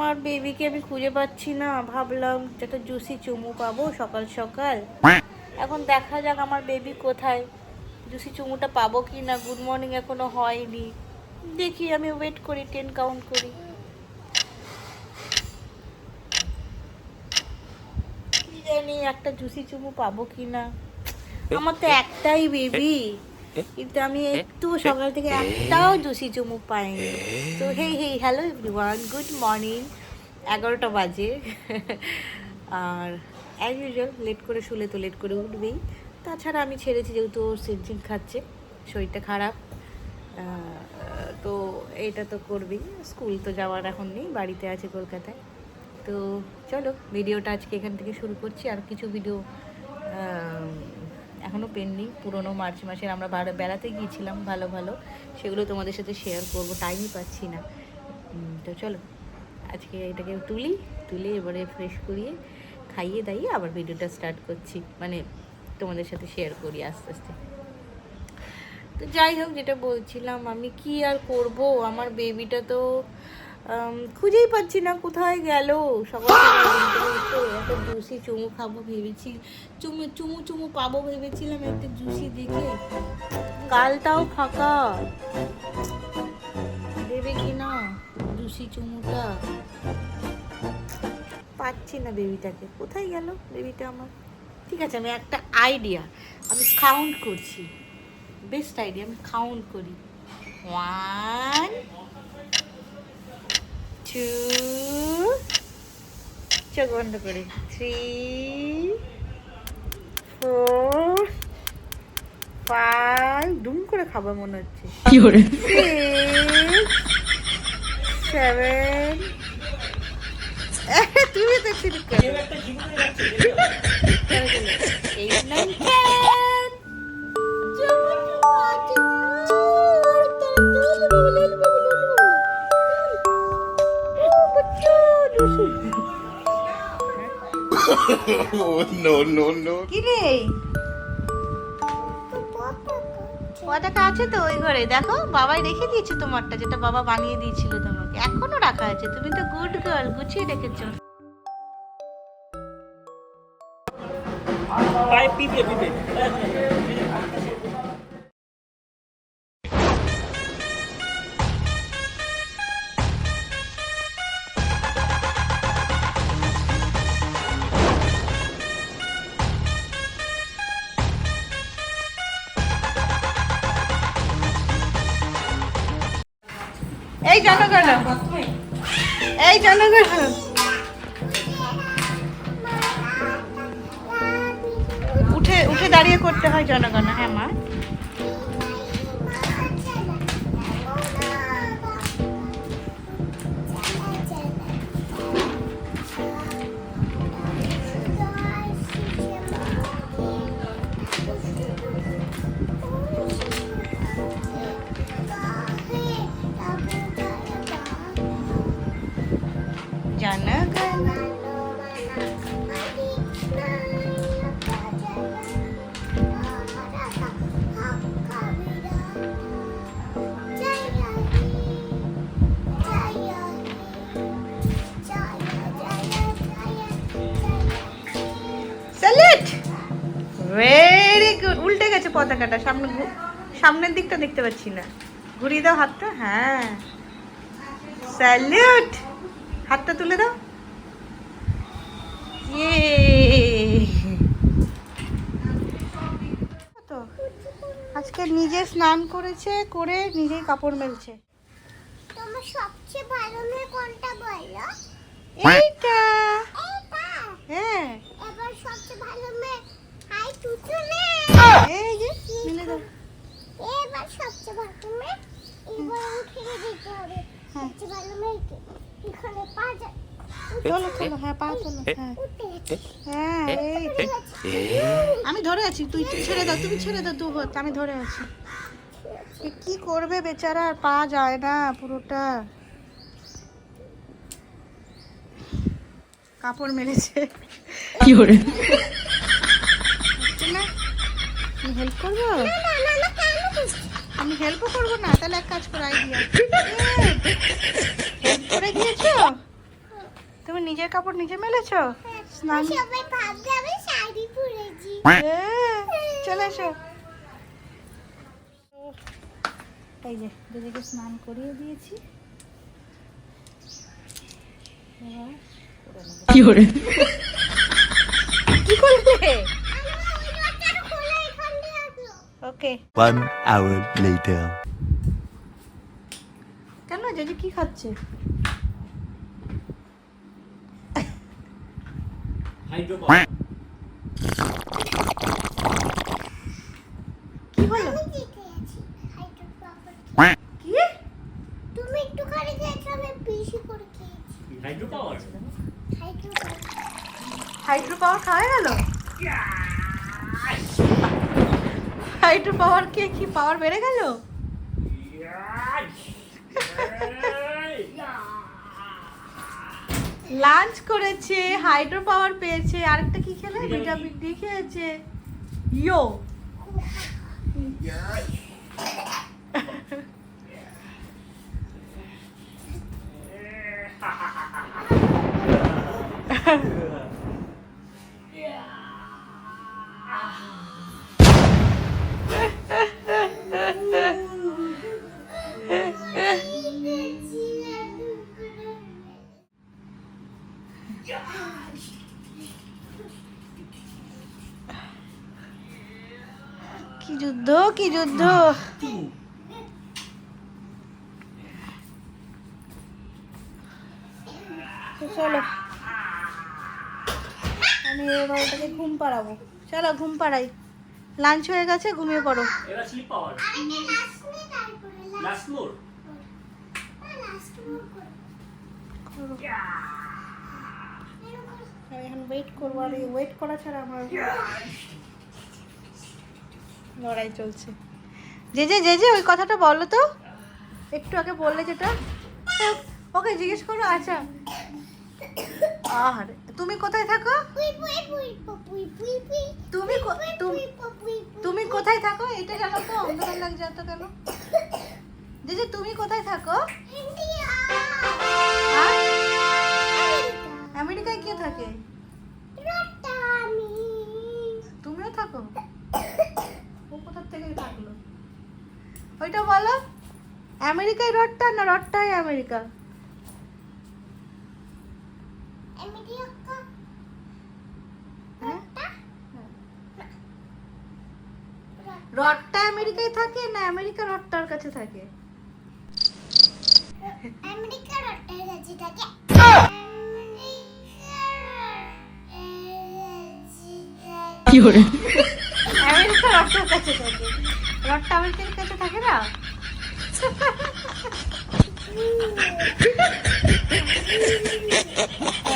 আমার বেবিকে আমি খুঁজে পাচ্ছি না, ভাবলাম একটা জুসি চুমু পাবো সকাল সকাল। এখন দেখা যাক আমার বেবি কোথায়, জুসি চুমুটা পাবো কি না। গুড মর্নিং এখনো হয়নি, দেখি আমি ওয়েট করি, 10 কাউন্ট করি। কি জানি একটা জুসি চুমু পাবো কি না। আমার তো একটাই বেবি, কিন্তু আমি একটু সকাল থেকে একটাও জুসি চুমু পাইনি। তো hey hey hello everyone, good morning. 11টা বাজে। আর অ্যাজ ইউজুয়াল লেট করে শুলে তো লেট করে উঠবেই। তাছাড়া আমি ছেড়েছি যেহেতু ও সিনজিন খাচ্ছে, শরীরটা খারাপ, তো এইটা তো করবেই। স্কুল তো যাওয়ার এখন নেই, বাড়িতে আছে কলকাতায়। তো চলো ভিডিওটা আজকে এখান থেকে শুরু করছি। আর কিছু ভিডিও এখনও পেন্ডিং, পুরোনো মার্চ মাসের আমরা বেড়াতে গিয়েছিলাম ভালো ভালো, সেগুলো তোমাদের সাথে শেয়ার করব, টাইমই পাচ্ছি না। তো চলো আজকে এটাকে তুলে এবারে ফ্রেশ করিয়ে খাইয়ে দাইয়ে আবার ভিডিওটা স্টার্ট করছি, মানে তোমাদের সাথে শেয়ার করি আস্তে আস্তে। তো যাই হোক, যেটা বলছিলাম, আমি কি আর করব, আমার বেবিটা তো খুঁজেই পাচ্ছি না, কোথায় গেল। সকাল একটা জুসি চুমু খাবো ভেবেছি, চুমু পাবো ভেবেছিলাম একটা জুসি দেখে, গালটাও ফাঁকা, দেবে কি না জুসি চুমুটা। পাচ্ছি না বেবিটাকে, কোথায় গেল বেবিটা আমার। ঠিক আছে, আমি একটা আইডিয়া, আমি কাউন্ট করছি, বেস্ট আইডিয়া, আমি কাউন্ট করি। 1 2, চোখ বন্ধ করে, 3 4 5, দুম করে খাবার মনে হচ্ছে, 6 7, তুমি তো শুরু করো, 8 9 10। কি রে, পতাকা আছে তো ওই ঘরে, দেখো বাবাই রেখে দিয়েছে তোমারটা, যেটা বাবা বানিয়ে দিয়েছিল তোমাকে, এখনো রাখা আছে। তুমি তো গুড গার্ল, গুছিয়ে রেখেছো। এই জনগণ, এই জনগণ, উঠে উঠে দাঁড়িয়ে করতে হয় জনগণ। হ্যাঁ মা, জনগণ। Salute, very good. উল্টে গেছে পতাকাটা, সামনের দিকটা দেখতে পাচ্ছি না, ঘুরিয়ে দাও হাতটা। হ্যাঁ, স্যালুট, হাতটা তুলে দাও। তো আজকে নিজে স্নান করেছে, করে নিজেই কাপড় মেলছে। তোমার সবচেয়ে ভালো মেয়ে কোনটা বলো? এইটা। হ্যাঁ, এবার সবচেয়ে ভালো মেয়ে হাই টুটুনে। এই যে মেলে দাও। এবার সবচেয়ে ভালো মেয়ে, এবার উঠে দিতে হবে। সবচেয়ে ভালো মেয়েকে এখানে পা যায়। চলো চলো, হ্যাঁ পা চলো। হ্যাঁ হ্যাঁ, এই আমি ধরে আছি, তুই ছেড়ে দাও, তুমি ছেড়ে দাও, দু হাত আমি ধরে আছি। কি করবে বেচারা, পা যায় না পুরোটা, কাপড় মেরেছে। কি করে আমি হেল্প করবো? আমি হেল্পও করবো না, তাহলে এক কাজ করো, আইডিয়া হেল্প করে দিয়েছো, তুমি নিজের কাপড় নিজে মেলেছো? স্নান সবাই ভাববে আমি শাড়ি পরেছি। চলে এসো। এই যে দিদিকে স্নান করিয়ে দিয়েছি। কি করলে? ওকে। 1 hour later. কেন জেজে কি খাচ্ছে? কি হলো? আমি জিতে আছি। Hydro power. কি? তুমি একটুখানি খেয়েছো, আমি বেশি করে খেয়েছি। Hydro power hydro power. Hydro power খাওয়া গেল? হাইড্রো পাওয়ার কে কি পাওয়ার বেড়ে গেল? লাঞ্চ করেছে, হাইড্রো পাওয়ার পেয়েছে, আরেকটা কি খেলে? ভিটামিন ডি খেয়েছে। ইয়ো কি যুদ্ধ, কি যুদ্ধ! তো চলো, আমি এবার ওটাকে ঘুম পাড়াবো। চলো ঘুম পাড়াই। লাঞ্চ হয়ে গেছে, ঘুমিয়ে পড়ো। এবার স্লিপ পাওয়ার আরেকটা লাস্ট মে তারপরে লাস্ট মোর লাস্ট মে করে। আমি এখন ওয়েট করবো, আর এই ওয়েট করা ছাড়া আমার লড়াই চলছে। যে যে যে যে ওই কথাটা বলো তো, একটু আগে বললে যেটা, ওকে জিজ্ঞেস করো। আচ্ছা, আর তুমি কোথায় থাকো? পুই পুই পুই পুই পুই পুই। তুমি তুমি কোথায় থাকো? এটা জানো তো? অন্ধকার লাগছে এত কেন? যে যে তুমি কোথায় থাকো? ইন্ডিয়া। আর আমেরিকায় কে থাকে? রটামি। তুমিও থাকো? ও কোথা থেকে থাকলো? ওইটা বলো। আমেরিকায় রট্টা না রট্টাই আমেরিকা? আমেরিকা। হ্যাঁ? রট্টা আমেরিকায় থাকে না আমেরিকা রট্টার কাছে থাকে? আমেরিকা রটার কাছে থাকে। আমেরিকা রট্টার কাছে থাকে। রট্টা আমেরিকার কাছে থাকে না?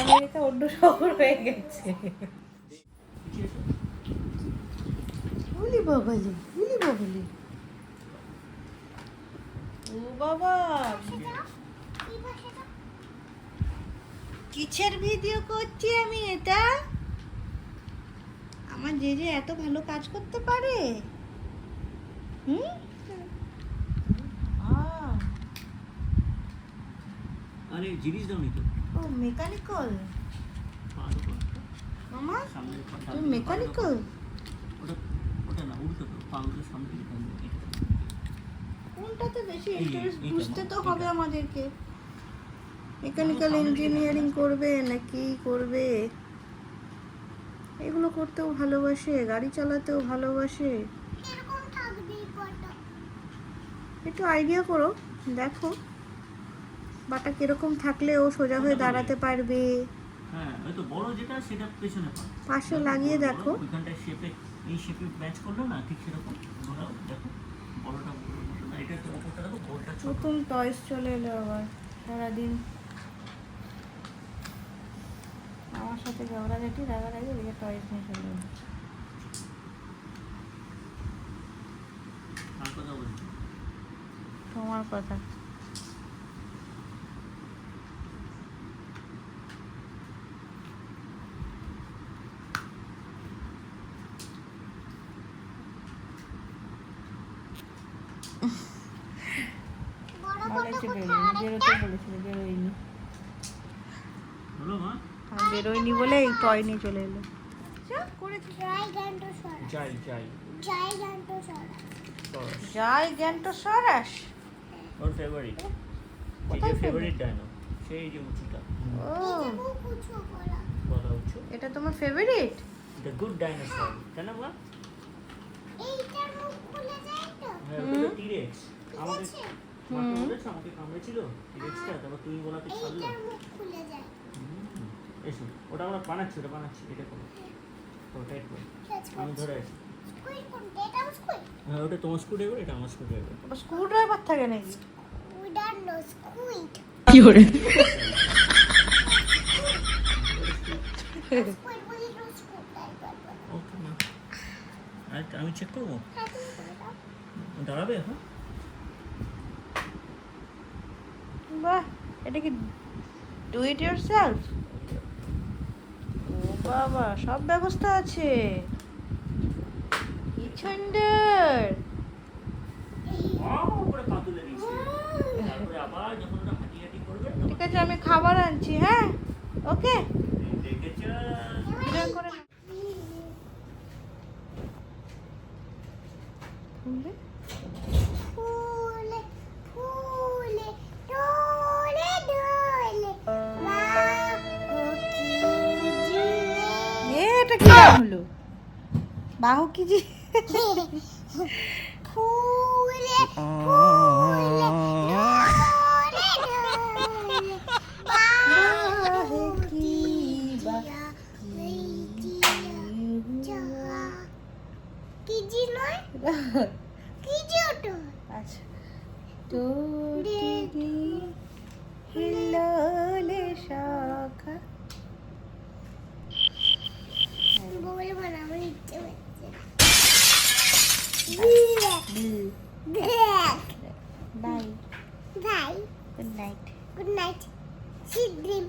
আমেরিকা অন্য শহর হয়ে গেছে। উলি বাবালি, উলি বাবালি। ও বাবা, কিসের ভিডিও করছি আমি এটা? আমার যে যে এত ভালো কাজ করতে পারে। হুম? আরে জিনিস দাও নি তো ও মেকানিক্যাল। মামা সামনে তুমি মেকানিক্যাল? ওটা ওটা না উল্টো তো পাউডার সামনে দিকে কোনটাতে বেশি এই, ইন্টারেস্ট? এইটা, বুঝতে তো এইটা। হবে আমাদেরকে। মেকানিক্যাল ইঞ্জিনিয়ারিং করবে নাকি করবে? এগুলো করতেও ভালোবাসে, গাড়ি চালাতেও ভালোবাসে। এরকম থাকবে পটা। একটু আইডিয়া করো, দেখো বাটা কিরকম থাকলে ও সোজা হয়ে দাঁড়াতে পারবে। হ্যাঁ ওই তো বড় যেটা সেটা পেছনে পাও পাশে লাগিয়ে দেখো। ওইখানটায় শেপে এই শেপে ম্যাচ করলো না ঠিক সেরকম ঘোরাও দেখো বড়টা বড় মতো না এটা তো ওপরটা দেখো গোলটা ছোট নতুন টয়েস চলে এলো আবার সারাদিন আমার সাথে ঝগড়াঝাটি রাগারাগি, ওদিকে টয়েস নিয়ে চলে এলো। আর কথা বলছি তোমার কথা। বড় বলেছে পটা বেরোয়নি, কোথায়? বেরোতে বলেছিল, বেরোয়নি। হলো মা বেরোয়নি বলে এই টয় নিয়ে চলে এলো। করেছি জাইগান্টোসরাস যাই যাই জাইগান্টোসরাস সরাস যাই গ্যান্টোসরাস। ওর ফেভারিট, এই যে ফেভারিট ডাইনো, সেই যে উঁচুটা ও খুব উঁচু করা বলা উঁচু, এটা তোমার ফেভারিট? দ্য গুড ডাইনোসর, তাই না মা? এইটার মুখ খুলে যায় তো হ্যাঁ, ওটা তো টিরেক্স। আমাকে আছে মাকে বলেছে আমাকে কামড়েছিল টিরেক্সটা, তারপর তুমি বলাতে ছাড়লো। এইটার মুখ খুলে যায় এসো, ওটা আমরা বানাচ্ছি, ওটা বানাচ্ছি, এটা করো, ওটা এটা করো। আমি ধরে আছি। স্কুইড কোনটা এটা স্কুইড হ্যাঁ, ওটা তোমার স্ক্রু ড্রাইভার, এটা আমার স্ক্রু ড্রাইভার। স্ক্রু ড্রাইভার থাকে নাকি? উই ডোন্ট নো স্কুইড কি করে? স্কুইড বলি তো স্কুইড টাইপার ওকে না, আচ্ছা আমি চেক করবো, হ্যাঁ তুমি করে দাও দাঁড়াবে এখন। বাহ, এটা কি ডু ইট ইয়োরসেলফ? ও বাবা, সব ব্যবস্থা আছে, কি সুন্দর। করে পা তুলে দিয়েছি, তারপরে আবার যখন ওটা হাঁটি হাঁটি করবে ঠিক আছে, আমি খাবার আনছি। হ্যাঁ, ওকে, দেখেছ। করে নাও। খুলবে? ফুলে ফুলে ডোলে ডোলে বাহু কি এটা কি নাম হলো? বাহু কি জি? ফুলে ফুলে ডোলে ডোলে বাহু কি কি জি নয় কি জি ওটা আচ্ছা, টোটি হিললে শাখা। বলে মানে আমার ইচ্ছে হচ্ছে bye, bye good night. Good night sweet dream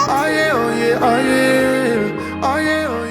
Oh yeah, oh yeah, oh yeah, oh yeah, oh